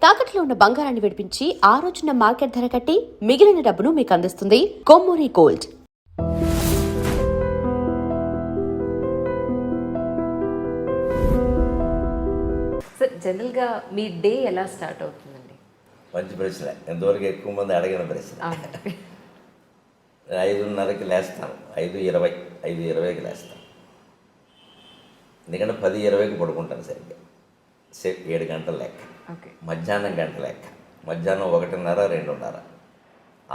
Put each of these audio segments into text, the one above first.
తాకట్లో ఉన్న బంగారాన్ని విడిపించి ఆ రోజున మార్కెట్ ధర కట్టి మిగిలిన డబ్బును మీకు అందిస్తుంది కొమ్మూరి గోల్డ్. సార్, జనరల్గా మీ డే ఎలా స్టార్ట్ అవుతుందండి? మంచి ప్రశ్న, ఎంతవరకు ఎక్కువ మంది అడిగిన ప్రశ్న. 5:30కి లేస్తాను, 5:20కి లేస్తాను. ఎందుకంటే 10:20కి పడుకుంటాను సరిగ్గా. 7 గంటల లెక్క, మధ్యాహ్నం గంట లెక్క, మధ్యాహ్నం 1:30, 2:30.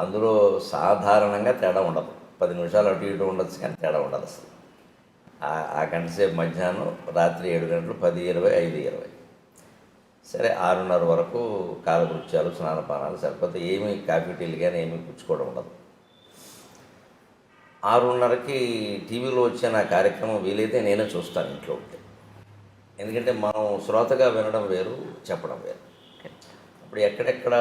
అందులో సాధారణంగా తేడా ఉండదు. 10 నిమిషాలు అటు ఇటు ఉండొచ్చు, కానీ తేడా ఉండదు అసలు. ఆ గంట సేపు మధ్యాహ్నం, రాత్రి 7 గంటలు, 10:20, 5:20. సరే, 6:30 వరకు కాలకృత్యాలు, స్నానపానాలు సరిపోతే ఏమీ కాఫీ టీలు కానీ ఏమీ పుచ్చుకోవడం ఉండదు. 6:30కి టీవీలో వచ్చే నా కార్యక్రమం వీలైతే నేనే చూస్తాను ఇంట్లో ఉంటే. ఎందుకంటే మనం శ్రోతగా వినడం వేరు, చెప్పడం వేరు. ఇప్పుడు ఎక్కడెక్కడ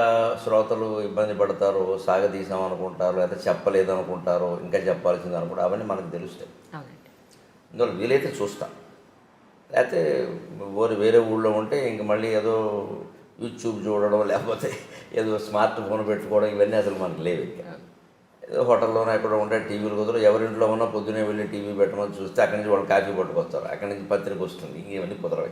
శ్రోతలు ఇబ్బంది పడతారో, సాగదీసాం అనుకుంటారో, లేదా చెప్పలేదు అనుకుంటారో, ఇంకా చెప్పాల్సింది అనుకుంటారో, అవన్నీ మనకు తెలుస్తాయి. అందువల్ల వీలైతే చూస్తాం. లేకపోతే వేరే ఊళ్ళో ఉంటే ఇంక మళ్ళీ ఏదో యూట్యూబ్ చూడడం, లేకపోతే ఏదో స్మార్ట్ ఫోన్ పెట్టుకోవడం, ఇవన్నీ అసలు మనకు లేవు. ఇంకా ఏదో హోటల్లోనే ఎక్కడ ఉంటే టీవీలు కుదరదు. ఎవరింట్లో ఉన్నా పొద్దునే వెళ్ళి టీవీ పెట్టమని చూస్తే అక్కడి నుంచి వాళ్ళు కాఫీ పట్టుకొస్తారు, అక్కడి నుంచి పత్రిక వస్తుంది, ఇంకేమన్నీ కుదరవు.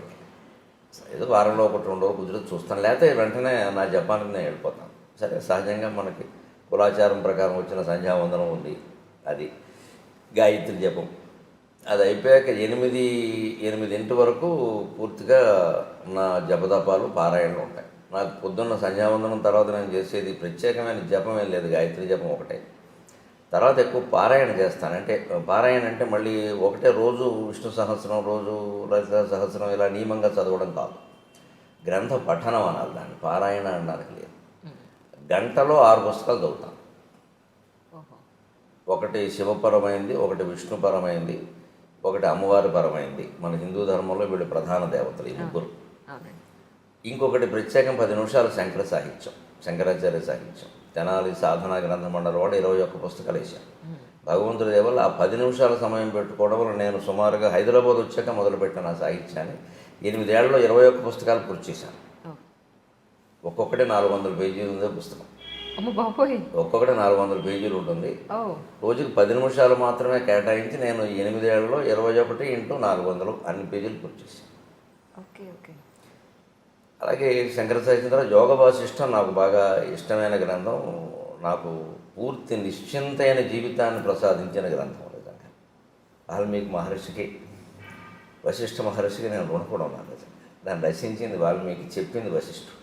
ఏదో వారంలో 1-2 రోజులు కుదిరి చూస్తాను, లేకపోతే వెంటనే నా జపానికి నేను వెళ్ళిపోతాను. సరే, సహజంగా మనకి కులాచారం ప్రకారం వచ్చిన సంధ్యావందనం ఉంది, అది గాయత్రి జపం. అది అయిపోయాక 8 వరకు పూర్తిగా నా జపదపాలు, పారాయణలు ఉంటాయి. నాకు పొద్దున్న సంధ్యావందనం తర్వాత నేను చేసేది ప్రత్యేకమైన జపం ఏం లేదు, గాయత్రి జపం ఒకటే. తర్వాత ఎక్కువ పారాయణ చేస్తాను. అంటే పారాయణ అంటే మళ్ళీ ఒకటే రోజు విష్ణు సహస్రం, రోజు లలిత సహస్రం ఇలా నియమంగా చదవడం కాదు, గ్రంథ పఠనం అనాలి దాన్ని, పారాయణ అనడానికి లేదు. గంటలో 6 పుస్తకాలు చదువుతాను. ఒకటి శివపరమైంది, ఒకటి విష్ణుపరమైంది, ఒకటి అమ్మవారి పరమైంది. మన హిందూ ధర్మంలో వీళ్ళు ప్రధాన దేవతలు, ఈ ముగ్గురు. ఇంకొకటి ప్రత్యేకం 10 నిమిషాలు శంకర సాహిత్యం, శంకరాచార్య సాహిత్యం. తెనాలి సాధనా గ్రంథ మండలి వాడు 21 పుస్తకాలు వేశాను. భగవంతుడి దేవల్ల ఆ 10 నిమిషాల సమయం పెట్టుకోవడం వల్ల నేను సుమారుగా హైదరాబాద్ వచ్చాక మొదలుపెట్టిన ఆ సాహిత్యాన్ని 8 ఏళ్లలో 21 పుస్తకాలు పూర్తి చేశాను. ఒక్కొక్కటి 400 పేజీలు ఉందే పుస్తకం. ఒక్కొక్కటి 400 పేజీలు ఉంటుంది. రోజుకి 10 నిమిషాలు మాత్రమే కేటాయించి నేను 8 ఏళ్లలో 21 × 400 అన్ని పేజీలు పూర్తి చేశాను. అలాగే శంకర సాహిత్యం ద్వారా యోగ వాసిష్టం నాకు బాగా ఇష్టమైన గ్రంథం. నాకు పూర్తి నిశ్చింతైన జీవితాన్ని ప్రసాదించిన గ్రంథం. నిజంగా వాల్మీకి మహర్షికి, వశిష్ఠ మహర్షికి నేను రుణపడి ఉన్నాను. నిజంగా దాన్ని రచించింది వాల్మీకి, చెప్పింది వశిష్ఠుడు.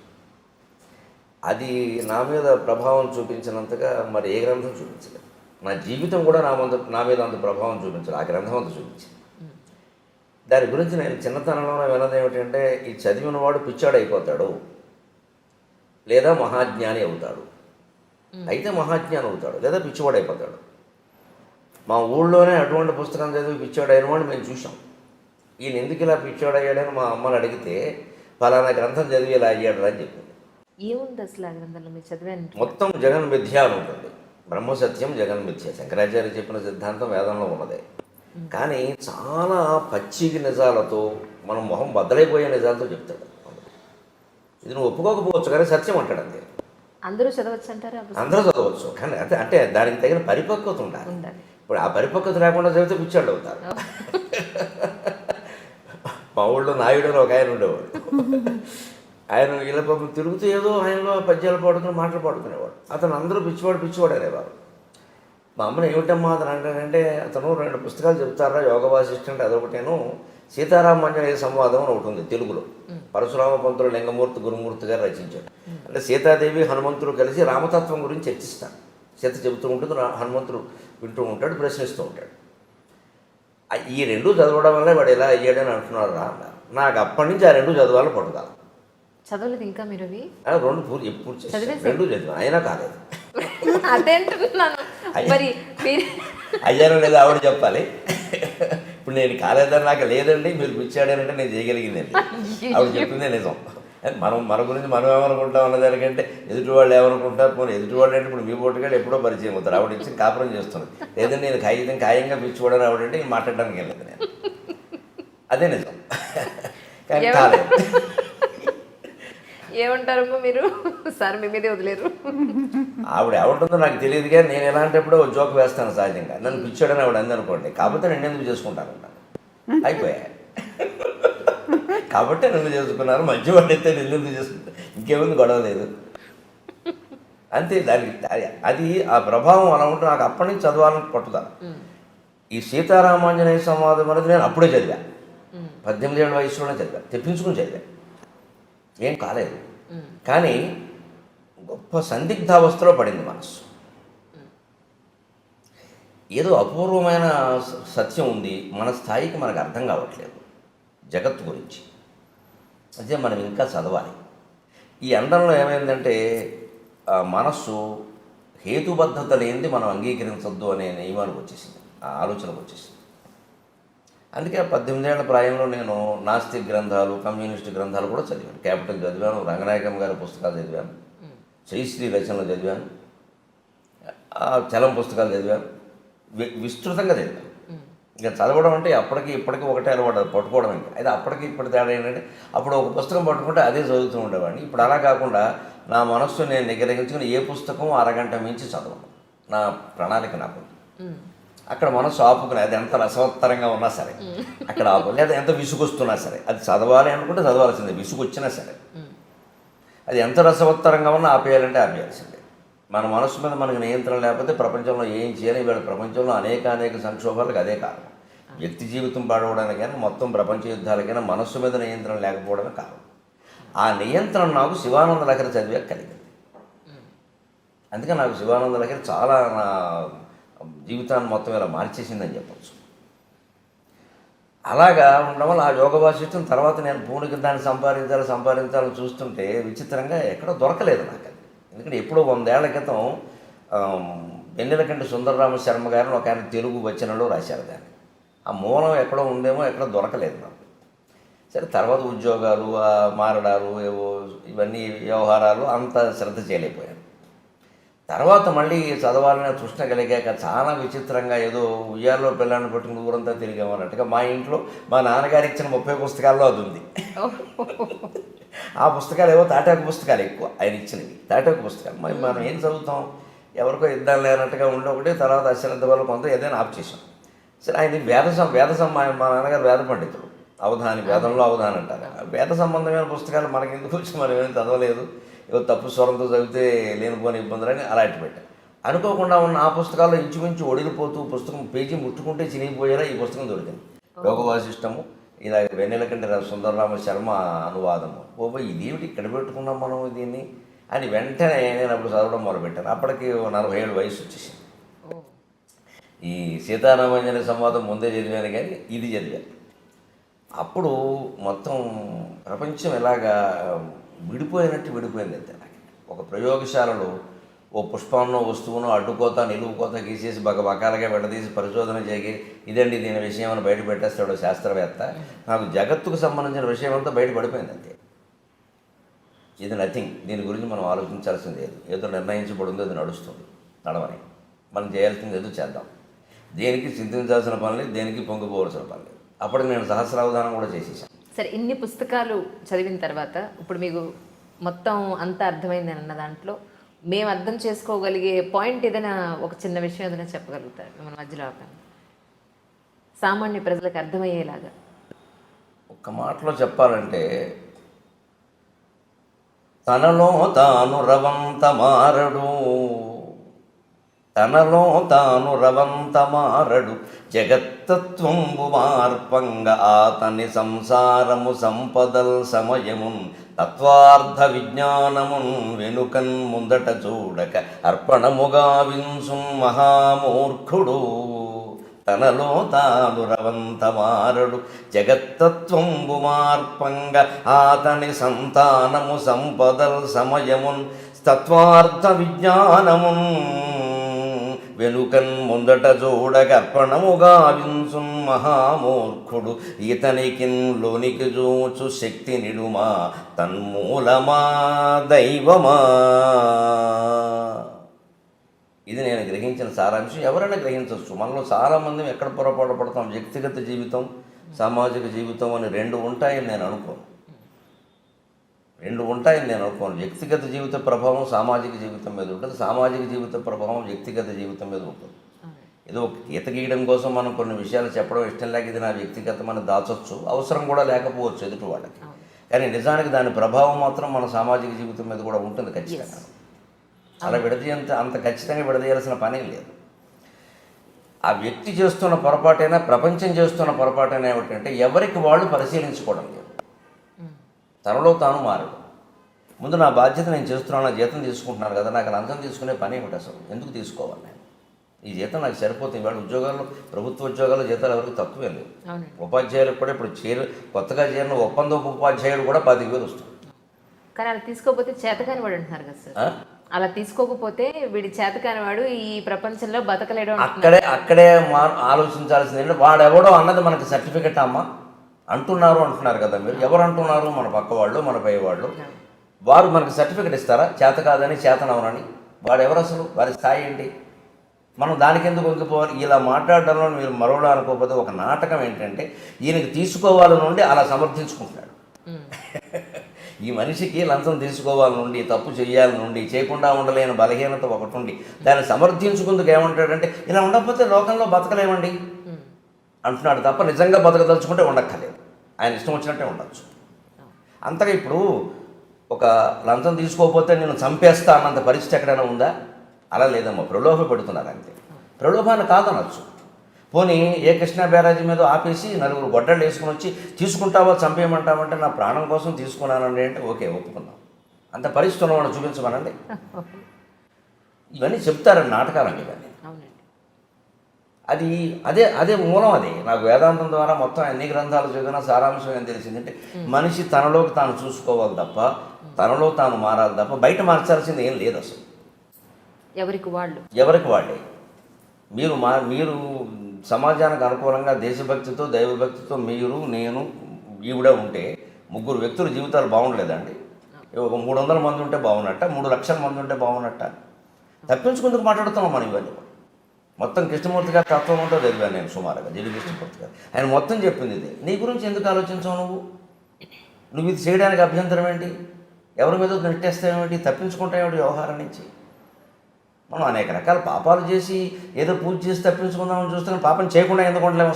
అది నా మీద ప్రభావం చూపించినంతగా మరి ఏ గ్రంథం చూపించలేదు. నా జీవితం కూడా నా మీద అంత ప్రభావం చూపించలేదు, ఆ గ్రంథం అంత చూపించింది. దాని గురించి నేను చిన్నతనంలో విన్నది ఏమిటంటే, ఈ చదివినవాడు పిచ్చాడు అయిపోతాడు, లేదా మహాజ్ఞాని అవుతాడు. అయితే మహాజ్ఞాని అవుతాడు, లేదా పిచ్చివాడు అయిపోతాడు. మా ఊళ్ళోనే అటువంటి పుస్తకం చదివి పిచ్చాడు అయిన వాడు మేము చూసాం. ఈయన ఎందుకు ఇలా పిచ్చాడు అయ్యాడని మా అమ్మని అడిగితే, ఫలానా గ్రంథం చదివి ఇలా అయ్యాడు అని చెప్పింది. ఏముంది అసలు ఆ గ్రంథంలో మీరు చదివాను? మొత్తం జగన్ మిథ్య అని ఉంటుంది. బ్రహ్మసత్యం, జగన్ మిథ్య. శంకరాచార్య చెప్పిన సిద్ధాంతం వేదంలో ఉన్నదే. కానీ చాలా పచ్చికి నిజాలతో, మనం మొహం బద్దలైపోయే నిజాలతో చెప్తాడు. ఇది నువ్వు ఒప్పుకోకపోవచ్చు, కానీ సత్యం అంటాడు అంతే. అందరూ చదవచ్చు అంటారా? అందరూ చదవచ్చు, కానీ అంటే దానికి తగిన పరిపక్వత ఉండాలి. ఇప్పుడు ఆ పరిపక్వత లేకుండా చదివితే పిచ్చాడు అవుతారు. మా ఊళ్ళో నాయుడు అని ఒక ఆయన ఉండేవాడు. ఆయన ఇలా పాపం తిరుగుతూ ఏదో ఆయనలో పద్యాలు పాడుకుని మాటలు పాడుకునేవాడు. అతను అందరూ పిచ్చివాడు అనేవారు. మా అమ్మని ఏమిటమ్మా అతను అంటానంటే, అతను 2 పుస్తకాలు చెప్తారా, యోగ వాసిష్ఠం అంటే అదొకటేను, సీతారామాంజనేయ సంవాదం అని ఒకటి ఉంది తెలుగులో. పరశురామ పంతులు లింగమూర్తి గురుమూర్తి గారు రచించాడు. అంటే సీతాదేవి, హనుమంతుడు కలిసి రామతత్వం గురించి చర్చిస్తాను. సీత చెబుతూ ఉంటుంది, హనుమంతుడు వింటూ ఉంటాడు, ప్రశ్నిస్తూ ఉంటాడు. ఈ 2 చదవడం వల్ల వాడు ఎలా అయ్యాడని అంటున్నాడు రా. నాకు అప్పటి నుంచి ఆ 2 చదవాలని పట్టుదల. చదవలేదు ఇంకా మీరు? 2 ఎప్పుడు 2 చదివాను, అయినా కాలేదు. అదేంటున్నాను మరి, అయ్యారో లేదా ఆవిడ చెప్పాలి. ఇప్పుడు నేను కాలేదని నాకు లేదండి, మీరు పిచ్చాడనంటే నేను చేయగలిగిందండి. ఆవిడ చెప్పిందే నిజం. మన గురించి మనం ఏమనుకుంటాం అన్నదానికంటే ఎదుటి వాళ్ళు ఏమనుకుంటారు. పోనీ ఎదుటి వాళ్ళు అంటే ఇప్పుడు మీ పోటుగాడు ఎప్పుడో పరిచయం అవుతారు. ఆవిడ ఇచ్చి కాపురం చేస్తున్నది. లేదంటే నేను ఖాయంగా పిచ్చివాడని ఆవిడంటే మాట్లాడడానికి వెళ్ళలేదు నేను. అదే నిజం. కానీ కాలేదు. ఏమంటారమ్మా మీరు? సార్ మీ మీదే వదిలేరు. ఆవిడ ఎవరుంటుందో నాకు తెలియదు, కానీ నేను ఎలాంటప్పుడు జోక్ వేస్తాను సహజంగా. నన్ను పిచ్చాడని ఆవిడ అందనుకోండి, కాకపోతే నేను ఎందుకు చేసుకుంటాను అయిపోయా. కాబట్టి నన్ను చేసుకున్నారు, మంచివాడు అయితే నేను ఎందుకు చేసుకుంటాను, ఇంకేముంది, గొడవ లేదు అంతే. దానికి అది ఆ ప్రభావం అలా ఉంటే నాకు అప్పటి నుంచి చదవాలని పట్టుదల. ఈ సీతారామాంజనేయ సంవాదం అనేది నేను అప్పుడే చదివా, 18 ఏళ్ళ వయసులోనే చదివా, తెప్పించుకుని చదివా, ఏం కాలేదు. కానీ గొప్ప సందిగ్ధావస్థలో పడింది మనసు. ఏదో అపూర్వమైన సత్యం ఉంది, మన స్థాయికి మనకు అర్థం కావట్లేదు జగత్తు గురించి, అదే మనం ఇంకా చదవాలి. ఈ అండంలో ఏమైందంటే మనస్సు హేతుబద్ధత లేనిది మనం అంగీకరించొద్దు అనే నియమానికి వచ్చేసింది, ఆ ఆలోచనకు వచ్చేసింది. అందుకే 18 ఏళ్ల ప్రాయంలో నేను నాస్తిక్ గ్రంథాలు, కమ్యూనిస్ట్ గ్రంథాలు కూడా చదివాను. క్యాపిటల్ చదివాను, రంగనాయకం గారి పుస్తకాలు చదివాను, శ్రీశ్రీ రచనలు చదివాను, చలం పుస్తకాలు చదివాను, విస్తృతంగా చదివాను. ఇంకా చదవడం అంటే అప్పటికి ఇప్పటికీ ఒకటే అలవాటు, పట్టుకోవడం. ఇంకా అయితే అప్పటికి ఇప్పటి తేడా ఏంటంటే అప్పుడు ఒక పుస్తకం పట్టుకుంటే అదే చదువుతూ ఉండేవాడిని. ఇప్పుడు అలా కాకుండా నా మనస్సు నేను నిగ్రహించుకుని ఏ పుస్తకం అరగంట మించి చదవను, నా ప్రణాళిక నాకు. అక్కడ మనసు ఆపుకుని, అది ఎంత రసవత్తరంగా ఉన్నా సరే అక్కడ ఆపు, లేదా ఎంత విసుగొస్తున్నా సరే అది చదవాలి అనుకుంటే చదవాల్సిందే, విసుగు వచ్చినా సరే. అది ఎంత రసవత్తరంగా ఉన్నా ఆపేయాలంటే ఆపేయాల్సిందే. మన మనసు మీద మనకు నియంత్రణ లేకపోతే ప్రపంచంలో ఏం చేయాలి. ఇవాళ ప్రపంచంలో అనేక సంక్షోభాలకు అదే కారణం. వ్యక్తి జీవితం పాడవడానికి కానీ మొత్తం ప్రపంచ యుద్ధాలకైనా మనస్సు మీద నియంత్రణ లేకపోవడమే కారణం. ఆ నియంత్రణ నాకు శివానంద లహరి చదివాక కలిగింది. అందుకే నాకు శివానంద లహరి చాలా నా జీవితాన్ని మొత్తం ఇలా మార్చేసిందని చెప్పచ్చు. అలాగా ఉండడం వల్ల ఆ యోగ వాసిష్టం తర్వాత నేను పూర్ణకి దాన్ని సంపాదించాలని చూస్తుంటే విచిత్రంగా ఎక్కడో దొరకలేదు నాకు అది. ఎందుకంటే ఎప్పుడో 100 ఏళ్ల క్రితం వెన్నెలకంటి సుందరరామ శర్మ గారిని ఒక ఆయన తెలుగు వచనంలో రాశారు దాన్ని. ఆ మూలం ఎక్కడో ఉందేమో, ఎక్కడో దొరకలేదు నాకు. సరే తర్వాత ఉద్యోగాలు, మారడాలు, ఏవో ఇవన్నీ వ్యవహారాలు అంత శ్రద్ధ చేయలేకపోయాను. తర్వాత మళ్ళీ చదవాలనే తృష్ణ కలిగాక చాలా విచిత్రంగా ఏదో ఉయ్యాల్లో పిల్లాన్ని పట్టుకుని ఊరంతా తిరిగామన్నట్టుగా మా ఇంట్లో మా నాన్నగారు ఇచ్చిన 30 పుస్తకాల్లో అది ఉంది. ఆ పుస్తకాలు ఏవో తాటాకు పుస్తకాలు ఎక్కువ ఆయన ఇచ్చినవి, తాటాకు పుస్తకాలు. మరి మనం ఏం చదువుతాం, ఎవరికో ఇద్దాం లేనట్టుగా ఉండి ఒకటి, తర్వాత అశ్రద్ధ వల్ల కొంత ఏదైనా ఆప్ చేసాం. సరే ఆయన వేద మా నాన్నగారు వేద పండితుడు, అవధాని, వేదంలో అవధాని అంటారు. వేద సంబంధమైన పుస్తకాలు మనకెందుకు వచ్చి మనం ఏమైనా చదవలేదు, ఏదో తప్పు స్వరంతో చదివితే లేనిపోని ఇబ్బందులని అలాంటి పెట్టారు. అనుకోకుండా ఉన్న ఆ పుస్తకాల్లో ఇంచుమించు ఒడిగిపోతూ పుస్తకం పేజీ ముట్టుకుంటే చినిగిపోయేలా ఈ పుస్తకం దొరికింది. యోగ వాసిష్టము, ఇలా వెన్నెలకంటి సుందరరామ శర్మ అనువాదము. ఇదేమిటి ఇక్కడ పెట్టుకున్నాం మనం దీన్ని అని వెంటనే నేను అప్పుడు చదవడం మొదలుపెట్టాను. అప్పటికి 47 వయసు వచ్చేసింది. ఈ సీతారామాంజనేయ సంవాదం ముందే చదివాను, కానీ ఇది చదివాను. అప్పుడు మొత్తం ప్రపంచం ఎలాగా విడిపోయింది అంతే. నాకు ఒక ప్రయోగశాలలో ఓ పుష్పాన్నో వస్తువునో అడ్డుకోత నిలువుకోత గీసేసి బకాలుగా విడదీసి పరిశోధన చేసి ఇదండి దీని విషయం అని బయట పెట్టేస్తాడు శాస్త్రవేత్త. నాకు జగత్తుకు సంబంధించిన విషయం అంతా బయట పడిపోయింది అంతే. ఇది నథింగ్, దీని గురించి మనం ఆలోచించాల్సింది లేదు. ఏదో నిర్ణయించబడిందో అది నడవని మనం చేయాల్సింది ఏదో చేద్దాం. దేనికి చింతించాల్సిన పని లేదు, దేనికి పొంగిపోవాల్సిన పని లేదు. అప్పటికి నేను సహస్రావధానం కూడా చేసేసాను. సరే, ఇన్ని పుస్తకాలు చదివిన తర్వాత ఇప్పుడు మీకు మొత్తం అంతా అర్థమైంది అన్న దాంట్లో మేము అర్థం చేసుకోగలిగే పాయింట్ ఏదైనా, ఒక చిన్న విషయం ఏదైనా చెప్పగలుగుతారు మన మధ్యలో ఆపండి, సామాన్య ప్రజలకు అర్థమయ్యేలాగా? ఒక్క మాటలో చెప్పాలంటే, తనలో తాను రవంత మారడు జగత్తత్వంబు మార్పంగ ఆతని సంసారము సంపదల్ సమయమున్ తత్వార్థ విజ్ఞానమున్ వెనుకన్ ముందట చూడక అర్పణముగా వింసు మహామూర్ఖుడు. తనలో తాను రవంత మారడు జగత్తత్వంబు మార్పంగ ఆతని సంతానము సంపదల్ సమయమున్ తత్వార్థ విజ్ఞానమున్ వెనుకన్ ముందట చూడక అర్పణముగా వింసున్ మహామూర్ఖుడు. ఇతనికిన్ లోనికి చూచు శక్తి నిడుమా తన్మూలమా దైవమా. ఇది నేను గ్రహించిన సారాంశం. ఎవరైనా గ్రహించవచ్చు. మనలో చాలామంది ఎక్కడ పొరపాటు పడతాం, వ్యక్తిగత జీవితం సామాజిక జీవితం అని 2 ఉంటాయని నేను అనుకోను. రెండు ఉంటాయని నేను అనుకోను. వ్యక్తిగత జీవిత ప్రభావం సామాజిక జీవితం మీద ఉంటుంది, సామాజిక జీవిత ప్రభావం వ్యక్తిగత జీవితం మీద ఉంటుంది. ఏదో ఒక గీత గీయడం కోసం మనం కొన్ని విషయాలు చెప్పడం ఇష్టం లేక ఇది నా వ్యక్తిగతమని దాచొచ్చు, అవసరం కూడా లేకపోవచ్చు ఎదుటి వాళ్ళకి. కానీ నిజానికి దాని ప్రభావం మాత్రం మన సామాజిక జీవితం మీద కూడా ఉంటుంది ఖచ్చితంగా. అలా అంత ఖచ్చితంగా విడదీయాల్సిన పనేం లేదు. ఆ వ్యక్తి చేస్తున్న పొరపాటైనా ప్రపంచం చేస్తున్న పొరపాటైనా ఏమిటంటే ఎవరికి వాళ్ళు పరిశీలించుకోవడం లేదు, తనలో తాను మారడు. ముందు నా బాధ్యత నేను చేస్తున్నాను, నా జీతం తీసుకుంటున్నాను కదా, నాకు లంచం తీసుకునే పని ఏమిటి అసలు, ఎందుకు తీసుకోవాలి నేను? ఈ జీతం నాకు సరిపోతుంది. ఇవాళ ఉద్యోగాల్లో, ప్రభుత్వ ఉద్యోగాల్లో జీతాలు ఎవరికి తక్కువే లేవు. ఉపాధ్యాయులకు కూడా ఇప్పుడు కొత్తగా చేరిన ఒప్పందపు ఉపాధ్యాయులు కూడా 10,000 వస్తుంది. కానీ అలా తీసుకోకపోతే చేతకాని వాడు అంటున్నారు కదా సార్. అలా తీసుకోకపోతే వీడి చేతకాని వాడు ఈ ప్రపంచంలో బతకలేడు. అక్కడే ఆలోచించాల్సింది ఏంటంటే వాడెవడో అన్నది మనకి సర్టిఫికెట్ అమ్మా అంటున్నారు కదా మీరు. ఎవరు అంటున్నారు? మన పక్క వాళ్ళు, మన పై వాళ్ళు. వారు మనకి సర్టిఫికెట్ ఇస్తారా చేత కాదని, చేతనవనని? వాడెవరు అసలు? వారి స్థాయి ఏంటి? మనం దానికి ఎందుకు వంగిపోవాలి? ఇలా మాట్లాడడంలో మీరు మరోలా అనుకోకపోతే ఒక నాటకం ఏంటంటే ఈయనకి తీసుకోవాలి నుండి అలా సమర్థించుకుంటున్నాడు. ఈ మనిషికి లంచం తీసుకోవాలి నుండి, తప్పు చేయాలి నుండి, చేయకుండా ఉండలేని బలహీనత ఒకటి ఉండి దాన్ని సమర్థించుకుందుకు ఏమంటాడంటే ఇలా ఉండకపోతే లోకంలో బతకలేమండి అంటున్నాడు తప్ప నిజంగా బతకదలుచుకుంటే ఉండక్కర్లేదు. ఆయన ఇష్టం వచ్చినట్టే ఉండొచ్చు. అంతగా ఇప్పుడు ఒక లంచం తీసుకోకపోతే నేను చంపేస్తా అన్నంత పరిస్థితి ఎక్కడైనా ఉందా? అలా లేదమ్మా, ప్రలోభ పెడుతున్నారు అంతే. ప్రలోభాన్ని కాదనొచ్చు. పోనీ ఏ కృష్ణా బ్యారేజీ మీద ఆపేసి నలుగురు గొడ్డళ్ళు వేసుకుని వచ్చి తీసుకుంటావా, చంపేయమంటావంటే నా ప్రాణం కోసం తీసుకున్నానండి అంటే ఓకే, ఒప్పుకుందాం. అంత పరిస్థితి ఉన్నవాడు చూపించమనండి. ఇవన్నీ చెప్తారండి, నాటకాలండి ఇవన్నీ. అది అదే మూలం. అది నాకు వేదాంతం ద్వారా మొత్తం ఎన్ని గ్రంథాలు చదివినా సారాంశం ఏం తెలిసిందంటే మనిషి తనలోకి తాను చూసుకోవాలి తప్ప, తనలో తాను మారాలి తప్ప బయట మార్చాల్సింది ఏం లేదు అసలు. ఎవరికి వాళ్ళే. మీరు సమాజానికి అనుకూలంగా దేశభక్తితో, దైవభక్తితో మీరు, నేను, ఈవిడ ఉంటే ముగ్గురు వ్యక్తుల జీవితాలు బాగుండలేదండి. ఒక 300 మంది ఉంటే బాగున్నట్ట, 3 లక్షల మంది ఉంటే బాగున్నట్ట. తప్పించుకుందుకు మాట్లాడుతున్నాం మనం ఇవన్నీ. మొత్తం కృష్ణమూర్తి గారి తత్వం ఉంటో చదివాను నేను సుమారుగా, జిడి కృష్ణమూర్తి గారు. ఆయన మొత్తం చెప్పింది ఇది. నీ గురించి ఎందుకు ఆలోచించావు నువ్వు ఇది చేయడానికి అభ్యంతరం ఏంటి? ఎవరి మీద నెట్టేస్తావేమిటి? తప్పించుకుంటావేమిటి వ్యవహారం నుంచి? మనం అనేక రకాల పాపాలు చేసి ఏదో పూజ చేసి తప్పించుకుందామని చూస్తున్నాం. పాపం చేయకుండా ఎందుకు ఉండలేము?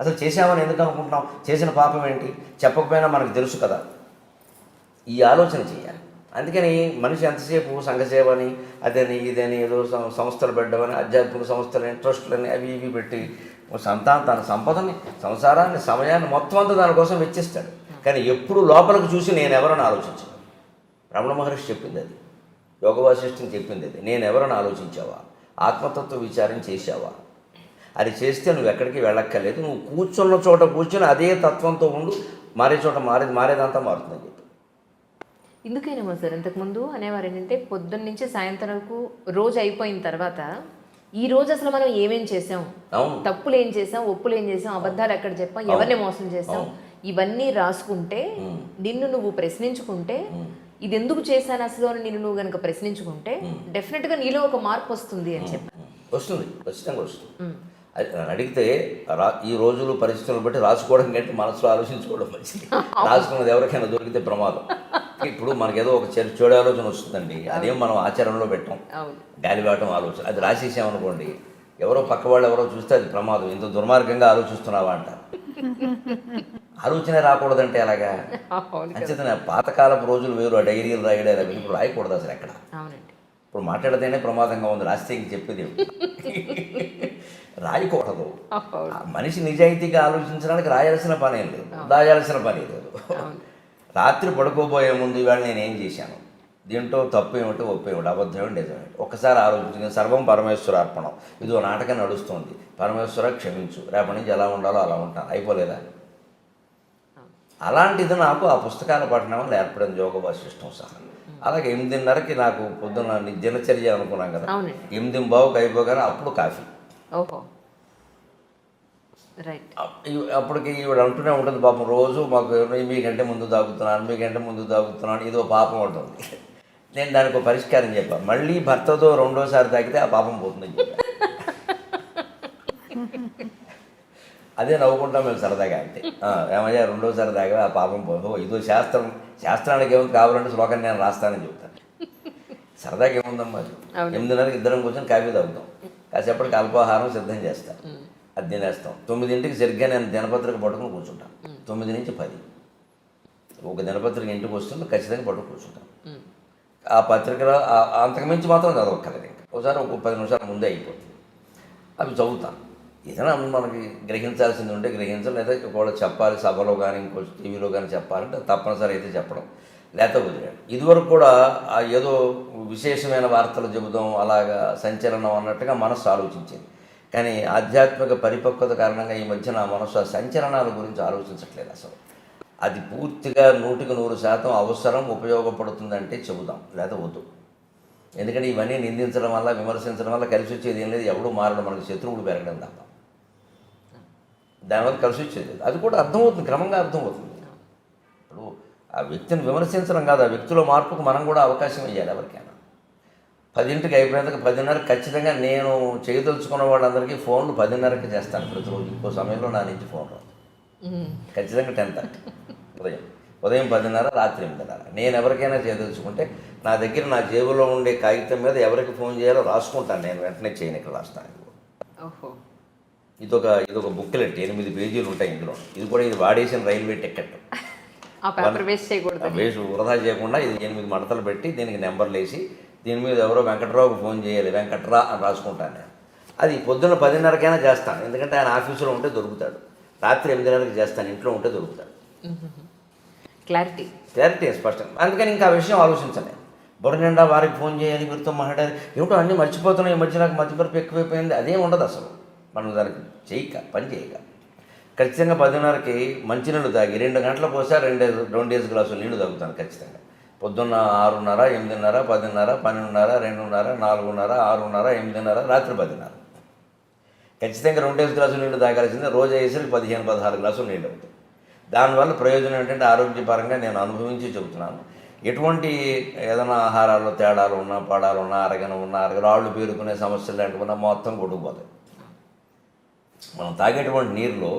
అసలు చేసామని ఎందుకు అనుకుంటున్నాం? చేసిన పాపం ఏంటి? చెప్పకపోయినా మనకు తెలుసు కదా. ఈ ఆలోచన చేయాలి. అందుకని మనిషి ఎంతసేపు సంఘసేవ అని, అదని ఇదని, ఏదో సంస్థలు పెట్టమని, ఆధ్యాత్మిక సంస్థలని, ట్రస్టులని అవి ఇవి పెట్టి తన సంపదని, సంసారాన్ని, సమయాన్ని మొత్తం అంతా దానికోసం వెచ్చిస్తాడు. కానీ ఎప్పుడు లోపలికి చూసి నేను ఎవరని ఆలోచించాను. రమణ మహర్షి చెప్పింది అది, యోగ వాసిష్ఠం చెప్పింది అది. నేను ఎవరని ఆలోచించావా? ఆత్మతత్వ విచారం చేసావా? అది చేస్తే నువ్వు ఎక్కడికి వెళ్ళక్కర్లేదు. నువ్వు కూర్చున్న చోట కూర్చొని అదే తత్వంతో ఉండు, మారే చోట మారేదంతా మారుతుందని చెప్పి. ఎందుకైనా సార్ ఇంతకుముందు అనేవారు ఏంటంటే పొద్దున్న నుంచి సాయంత్రం వరకు రోజు అయిపోయిన తర్వాత ఈ రోజు అసలు మనం ఏమేం చేసాం, తప్పులు ఏం చేసాం, ఒప్పులు ఏం చేసాం, అబద్ధాలు ఎక్కడ చెప్పాం, ఎవరిని మోసం చేసాం, ఇవన్నీ రాసుకుంటే నిన్ను నువ్వు ప్రశ్నించుకుంటే ఇది ఎందుకు చేశాను అసలు అని నిన్ను నువ్వు కనుక ప్రశ్నించుకుంటే డెఫినెట్గా నీలో ఒక మార్పు వస్తుంది అని చెప్పాను. వస్తుంది, ఖచ్చితంగా వస్తుంది. అడిగితే ఈ రోజులు పరిస్థితులను బట్టి రాసుకోవడం కంటే మనసులో ఆలోచించుకోవడం మంచిది. రాసుకున్నది ఎవరికైనా దొరికితే ప్రమాదం. ఇప్పుడు మనకేదో ఒక చెడు ఆలోచన వస్తుందండి, అదేం మనం ఆచరణలో పెట్టాం, గాలివాటం ఆలోచన. అది రాసేసామనుకోండి, ఎవరో పక్క వాళ్ళు ఎవరో చూస్తే అది ప్రమాదం. ఇంత దుర్మార్గంగా ఆలోచిస్తున్నావా అంటారు. ఆలోచనే రాకూడదంటే అలాగా. అంచేతనే పాతకాలపు రోజులు వేరు, ఆ డైరీలు రాయడం ఇప్పుడు రాయకూడదు అసలు ఎక్కడ. ఇప్పుడు మాట్లాడితేనే ప్రమాదంగా ఉంది, రాస్తే ఇంక చెప్పేది రాయకూడదు. మనిషి నిజాయితీగా ఆలోచించడానికి రాయాల్సిన పని ఏం లేదు, దాయాల్సిన పని లేదు. రాత్రి పడుకోబోయే ముందు ఇవాళ నేనేం చేశాను, దీంట్లో తప్పు ఏమిటి, ఒప్పు ఏమిటి, అబద్ధం ఏమిటి, నిజమేమిటి ఒక్కసారి ఆలోచించింది. సర్వం పరమేశ్వర అర్పణం. ఇదో నాటకం నడుస్తుంది, పరమేశ్వర క్షమించు, రేపటి నుంచి ఎలా ఉండాలో అలా ఉంటాను, అయిపోలేదా? అలాంటిది నాకు ఆ పుస్తకాల పఠనం వల్ల ఏర్పడింది, యోగ వాసిష్టం సహా. అలాగే 8:30కి నాకు పొద్దున్న దినచర్య అనుకున్నాం కదా, 8:15కి అయిపోగానే అప్పుడు కాఫీ. అప్పటికి ఈవిడ అంటూనే ఉంటుంది పాపం, రోజు మాకు మీకంటే ముందు తాగుతున్నాను, ఇదో పాపం ఉంటుంది. నేను దానికి ఒక పరిష్కారం చెప్పాను, మళ్ళీ భర్తతో రెండోసారి తాగితే ఆ పాపం పోతుందని చెప్పాను. అదే నవ్వుకుంటాం మేము సరదాగా. అంటే ఏమయ్యా రెండోసారి తాగా ఆ పాపం పోదు, ఇదో శాస్త్రం శాస్త్రానికి ఏముంది, కావాలంటే శ్లోకాన్ని నేను రాస్తానని చెప్తాను. సరదాగా ఏముందమ్మా, 8:30కి ఇద్దరం కూర్చొని కాఫీ తాగుతాం, కాసేపటికి అల్పాహారం సిద్ధం చేస్తాం, అది తినేస్తాం. 9ంటికి సరిగ్గా నేను దినపత్రిక పట్టుకుని కూర్చుంటాను. 9 నుంచి 10 ఒక దినపత్రిక ఇంటికి వస్తుంది, ఖచ్చితంగా పట్టుకుని కూర్చుంటాను. ఆ పత్రికలో అంతకుమించి మాత్రం చదవక్కర్లేదు. ఇంకా ఒకసారి ఒక 10 నిమిషాల ముందే అయిపోతుంది. అవి చదువుతాను. ఏదైనా మనకి గ్రహించాల్సింది ఉంటే గ్రహించాలి, లేదా ఒకవేళ చెప్పాలి సభలో కానీ ఇంకో టీవీలో కానీ చెప్పాలంటే తప్పనిసరి అయితే చెప్పడం, లేకపోతే వదిలేడు. ఇదివరకు కూడా ఏదో విశేషమైన వార్తలు చెబుదాం, అలాగా సంచలనం అన్నట్టుగా మనస్సు ఆలోచించేది. కానీ ఆధ్యాత్మిక పరిపక్వత కారణంగా ఈ మధ్యన మనస్సు ఆ సంచలనాల గురించి ఆలోచించట్లేదు అసలు. అది పూర్తిగా 100% అవసరం, ఉపయోగపడుతుందంటే చెబుదాం, లేదా వద్దు. ఎందుకంటే ఇవన్నీ నిందించడం వల్ల, విమర్శించడం వల్ల కలిసి వచ్చేది ఏం లేదు. ఎవడూ మారడం, మనకు శత్రువులు పెరగడం తప్ప దానివల్ల కలిసి వచ్చేది. అది కూడా అర్థమవుతుంది, క్రమంగా అర్థమవుతుంది. ఇప్పుడు ఆ వ్యక్తిని విమర్శించడం కాదు, ఆ వ్యక్తిలో మార్పుకు మనం కూడా అవకాశం ఇవ్వాలి. ఎవరికైనా 10ంటికి అయిపోయినందుకు 10:30 ఖచ్చితంగా నేను చేయదలుచుకున్న వాళ్ళందరికీ ఫోన్లు 10:30కి చేస్తాను ప్రతిరోజు. ఇంకో సమయంలో నా నుంచి ఫోన్ రాదు. ఖచ్చితంగా 10:30 ఉదయం 10:30, రాత్రి 8:30. నేను ఎవరికైనా చేయదలుచుకుంటే నా దగ్గర నా జేబులో ఉండే కాగితం మీద ఎవరికి ఫోన్ చేయాలో రాసుకుంటాను. నేను వెంటనే చేయను, ఇక్కడ రాస్తాను. ఇదొక బుక్లెట్, 8 పేజీలు ఉంటాయి ఇందులో. ఇది కూడా ఇది వాడేసిన రైల్వే టికెట్. వేస్ట్ వృధా చేయకుండా ఇది 8 మడతలు పెట్టి దీనికి నెంబర్లు వేసి దీని మీద ఎవరో వెంకట్రావుకి ఫోన్ చేయాలి, వెంకట్రా అని రాసుకుంటాను నేను. అది పొద్దున్న 10:30కైనా చేస్తాను, ఎందుకంటే ఆయన ఆఫీసులో ఉంటే దొరుకుతాడు. రాత్రి 8:30కి చేస్తాను, ఇంట్లో ఉంటే దొరుకుతాడు. క్లారిటీ స్పష్టం. అందుకని ఇంకా ఆ విషయం ఆలోచించలే. బుర్ర నిండా వారికి ఫోన్ చేయాలి, వీరితో మాట్లాడాలి, ఏమిటో అన్నీ మర్చిపోతున్నాయి. ఈ మధ్య నాకు మధ్యపరపు ఎక్కువైపోయింది, అదేం ఉండదు అసలు. మనం దానికి పని చేయక ఖచ్చితంగా 10:30కి మంచినీళ్ళు తాగి 2 గంటలకు పోసా 2 గ్లాసులు నీళ్లు తాగుతాను ఖచ్చితంగా. పొద్దున్న 6:30, 8:30, 10:30, 12:30, 2:30, 4:30, 6:30, 8:30, రాత్రి 10:30. ఖచ్చితంగా 2 గ్లాసులు నీళ్లు తాగాల్సిందే. రోజు అయ్యేసరికి 15-16 గ్లాసులు నీళ్ళు అవుతాయి. దానివల్ల ప్రయోజనం ఏంటంటే ఆరోగ్యపరంగా నేను అనుభవించి చెబుతున్నాను. ఎటువంటి ఏదైనా ఆహారాల్లో తేడాలు ఉన్నా, పడాలు ఉన్నా, రాళ్ళు పేరుకునే సమస్యలు లాంటివి ఉన్నా మొత్తం కొట్టుకుపోతాయి. మనం తాగేటువంటి నీరులో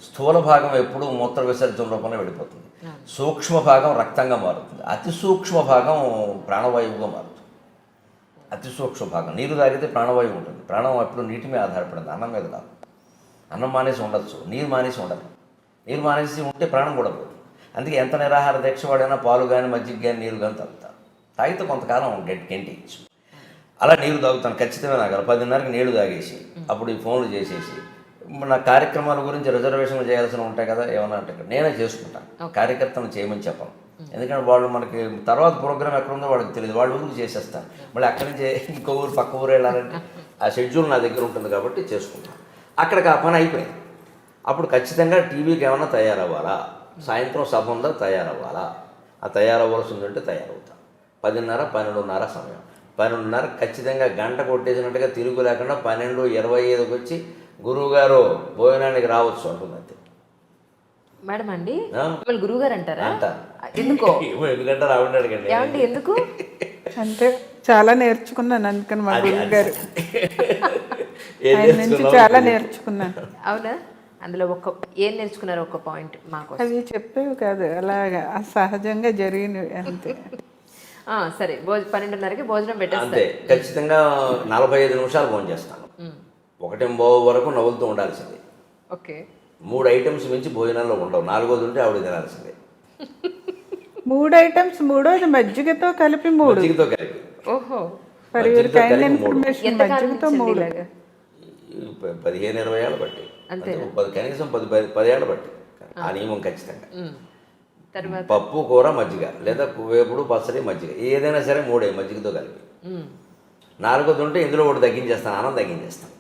స్థూల భాగం ఎప్పుడూ మూత్ర విసర్జన రూపంలో వెళ్ళిపోతుంది. సూక్ష్మ భాగం రక్తంగా మారుతుంది. అతి సూక్ష్మ భాగం ప్రాణవాయువుగా మారుతుంది. అతి సూక్ష్మ భాగం నీరు తాగితే ప్రాణవాయువు ఉంటుంది. ప్రాణం ఎప్పుడు నీటి మీద ఆధారపడింది, అన్నం మీద కాదు. అన్నం మానేసి ఉండొచ్చు, నీరు మానేసి ఉండదు. నీరు మానేసి ఉంటే ప్రాణం కూడా పోతుంది. అందుకే ఎంత నిరాహార దీక్ష వాడైనా పాలు కానీ, మజ్జిగ కానీ, నీరు కానీ తాగుతారు. తాగితే కొంతకాలం గెంటిచ్చు. అలా నీరు తాగుతాను ఖచ్చితంగా. నాకు 10:30కి నీళ్లు తాగేసి అప్పుడు ఈ ఫోన్లు చేసేసి నా కార్యక్రమాల గురించి రిజర్వేషన్లు చేయాల్సిన ఉంటాయి కదా, ఏమన్నా అంటే నేనే చేసుకుంటాను. కార్యకర్తను చేయమని చెప్పను. ఎందుకంటే వాళ్ళు మనకి తర్వాత ప్రోగ్రామ్ ఎక్కడ ఉందో వాళ్ళకి తెలియదు, వాళ్ళు ఊరికి చేసేస్తారు. మళ్ళీ అక్కడి నుంచి ఇంకో ఊరు పక్క ఊరు వెళ్ళాలంటే ఆ షెడ్యూల్ నా దగ్గర ఉంటుంది కాబట్టి చేసుకుంటాను. అక్కడికి ఆ పని అయిపోయింది. అప్పుడు ఖచ్చితంగా టీవీకి ఏమన్నా తయారవ్వాలా, సాయంత్రం సభ ఉందా తయారవ్వాలా, ఆ తయారవ్వాల్సి ఉందంటే తయారవుతాను. 10:30, 12:30 సమయం. 12:30 ఖచ్చితంగా గంట కొట్టేసినట్టుగా తిరుగు లేకుండా 12:25కి వచ్చి గురువుగారు భోజనానికి రావచ్చు అంటుంది. అంతే మేడం అండి, గురువు గారు అంటారా? ఎందుకో ఎందుకంటే రావండి అడగండి. ఎందుకు అంటే చాలా నేర్చుకున్నాను, అందుకని మా గురువు గారు ఆయన నుంచి చాలా నేర్చుకున్నాను. అవునా? అందులో ఏం నేర్చుకున్నారు? ఒక పాయింట్ మాకు. అవి చెప్పేవి కాదు, అలాగా సహజంగా జరిగినవి అంతే. సరే, 12:30కి భోజనం పెట్టేస్తే అంతే. ఖచ్చితంగా 45 నిమిషాలు భోజనం చేస్తాను. 1:15 వరకు నవ్వులుతూ ఉండాల్సిందే. ఓకే. 3 ఐటమ్స్ మించి భోజనాల్లో ఉండవు. 4వది ఉంటే ఆవిడ తినాల్సిందే. 3 ఐటమ్స్, 3వది మజ్జిగతో కలిపి 3. మజ్జిగతో కలిపి. ఓహో. ఇన్ఫర్మేషన్ మజ్జిగతో 3. 15-20 ఏళ్ళు బట్టి, కనీసం 10 ఏళ్ళు బట్టి ఆ నియమం ఖచ్చితంగా. పప్పు, కూర, మజ్జిగ, లేదా వేపుడు, పచ్చడి, మజ్జిగ, ఏదైనా సరే 3 మజ్జిగతో కలిపి. 4వది ఉంటే ఇందులో ఒకటి తగ్గించేస్తాను, అన్నం తగ్గించేస్తాను.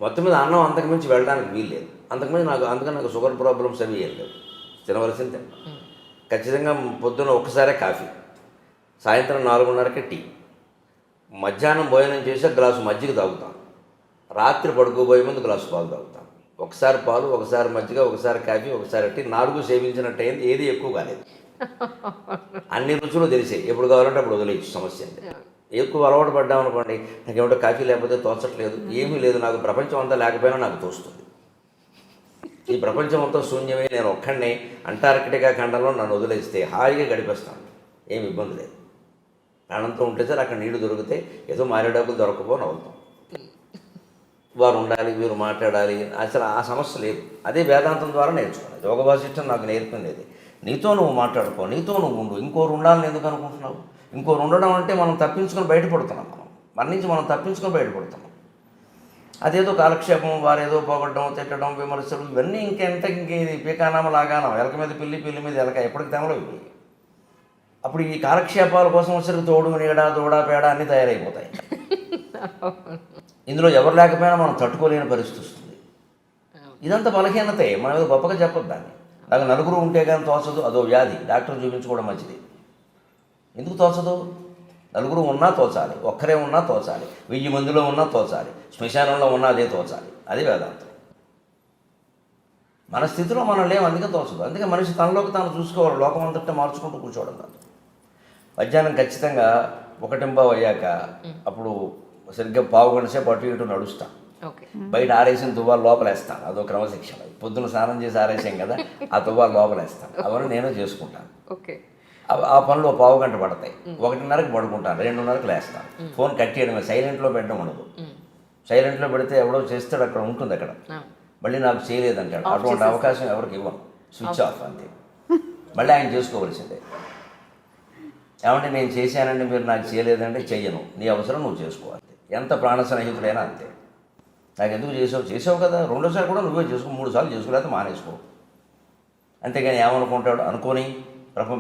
మొత్తం మీద అన్నం అంతకుమించి వెళ్ళడానికి వీలు లేదు. అందుకని నాకు షుగర్ ప్రాబ్లమ్స్ అవి ఏం లేవు. తినవలసింది తింటాను. ఖచ్చితంగా పొద్దున్న ఒక్కసారే కాఫీ, సాయంత్రం 4:30కి టీ, మధ్యాహ్నం భోజనం చేసి గ్లాసు మజ్జిగ తాగుతాను. రాత్రి పడుకోబోయే ముందు గ్లాసు పాలు తాగుతాను. ఒకసారి పాలు, ఒకసారి మజ్జిగ, ఒకసారి కాఫీ, ఒకసారి టీ. 4 సేవించినట్టు అయింది, ఏది ఎక్కువ కాలేదు. అన్ని రుచులు తెలిసాయి, ఎప్పుడు కావాలంటే అప్పుడు వదిలేయచ్చు, సమస్య అండి. ఎక్కువ అలవాటు పడ్డామనుకోండి, నాకు ఏమిటో కాఫీ లేకపోతే తోచట్లేదు, ఏమీ లేదు, నాకు ప్రపంచం అంతా లేకపోయినా నాకు తోస్తుంది. ఈ ప్రపంచం మొత్తం శూన్యమే, నేను ఒక్కడినే అంటార్కిటికా ఖండంలో నన్ను వదిలేస్తే హాయిగా గడిపేస్తాను, ఏమి ఇబ్బంది లేదు. ప్రాణంతో ఉంటే సార్ అక్కడ నీళ్లు దొరికితే ఏదో మారేడబ్బులు దొరకపోని అవుతాం. వారు ఉండాలి, వీరు మాట్లాడాలి, అసలు ఆ సమస్య లేదు. అదే వేదాంతం ద్వారా నేర్చుకున్నాను. యోగ వాసిష్టం నాకు నేర్పింది. నీతో నువ్వు మాట్లాడుకో, నీతో నువ్వు ఉండు, ఇంకోరు ఉండాలని ఎందుకు అనుకుంటున్నావు? ఇంకోరు ఉండడం అంటే మనం తప్పించుకొని బయటపడుతున్నాం. మన నుంచి మనం తప్పించుకొని బయటపడుతున్నాం. అదేదో కాలక్షేపం, వారేదో పోగొట్టడం, తిట్టడం, విమర్శలు, ఇవన్నీ ఇంకేది పీకానామ లాగానం, ఎలక మీద పిల్లి, పిల్లి మీద ఎలక, ఎప్పటికి తెమలో ఇవి. అప్పుడు ఈ కాలక్షేపాల కోసం వచ్చరికి తోడు, నీడ, దూడ, పేడ అన్నీ తయారైపోతాయి. ఇందులో ఎవరు లేకపోయినా మనం తట్టుకోలేని పరిస్థితి వస్తుంది. ఇదంతా బలహీనతే, మనం ఏదో గొప్పగా చెప్పొద్దు దాన్ని. నాకు నలుగురు ఉంటే కానీ తోచదు, అదో వ్యాధి, డాక్టర్ చూపించుకోవడం మంచిది. ఎందుకు తోచదు? నలుగురు ఉన్నా తోచాలి, ఒక్కరే ఉన్నా తోచాలి, 1000 మందిలో ఉన్నా తోచాలి, శ్మశానంలో ఉన్నా అదే తోచాలి. అది వేదాంతం. మన స్థితిలో మనం లేము, అందుకే తోచదు. అందుకే మనిషి తనలోకి తాను చూసుకోవాలి, లోకం అంతటా మార్చుకుంటూ కూర్చోవడం కాదు. మధ్యాహ్నం ఖచ్చితంగా 1:15 అయ్యాక అప్పుడు సరిగ్గా 1/4 గంట సేపు అటు ఇటు నడుస్తాను. బయట ఆరేసిన తువ్వాలు లోపలేస్తాను, అదో క్రమశిక్షణ. పొద్దున స్నానం చేసి ఆరేసాం కదా, ఆ తువ్వాలు లోపలేస్తాను. అవన్నీ నేను చేసుకుంటాను. ఆ పనులు 1/4 గంట పడతాయి. 1:30కి పడుకుంటాను, 2:30కి లేస్తాను. ఫోన్ కట్ చేయడమే, సైలెంట్లో పెట్టడం ఉండదు. సైలెంట్లో పెడితే ఎవడో చేస్తాడు, అక్కడ ఉంటుంది, అక్కడ మళ్ళీ నాకు చేయలేదంటాడు. అటువంటి అవకాశం ఎవరికి ఇవ్వను, స్విచ్ ఆఫ్ అంతే. మళ్ళీ ఆయన చేసుకోవలసిందే. ఏమంటే నేను చేశానండి, మీరు నాకు చేయలేదంటే చెయ్యను, నీ అవసరం నువ్వు చేసుకోవాలి. ఎంత ప్రాణ స్నేహితుడైనా అంతే. నాకు ఎందుకు చేసావు కదా, 2సారి కూడా నువ్వే చేసుకో, 3 సార్లు చేసుకోలేకపోతే మానేసుకో. అంతేగాని ఏమనుకుంటాడు అనుకోని,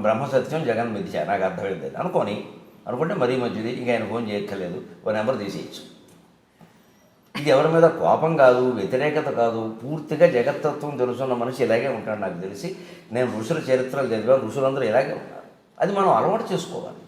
బ్రహ్మ సత్యం జగన్ మిథ్య, నాకు అర్థమైంది అనుకుంటే మరీ మంచిది. ఇంకా ఆయన ఫోన్ చేయక్కర్లేదు, ఓ నెంబర్ తీసేయచ్చు. ఇది ఎవరి మీద కోపం కాదు, వ్యతిరేకత కాదు, పూర్తిగా జగత్తత్వం తెలుసున్న మనిషి ఇలాగే ఉంటాడు. నాకు తెలిసి నేను ఋషుల చరిత్రలు చదివాను, ఋషులందరూ ఇలాగే ఉన్నారు. అది మనం అలవాటు చేసుకోవాలి.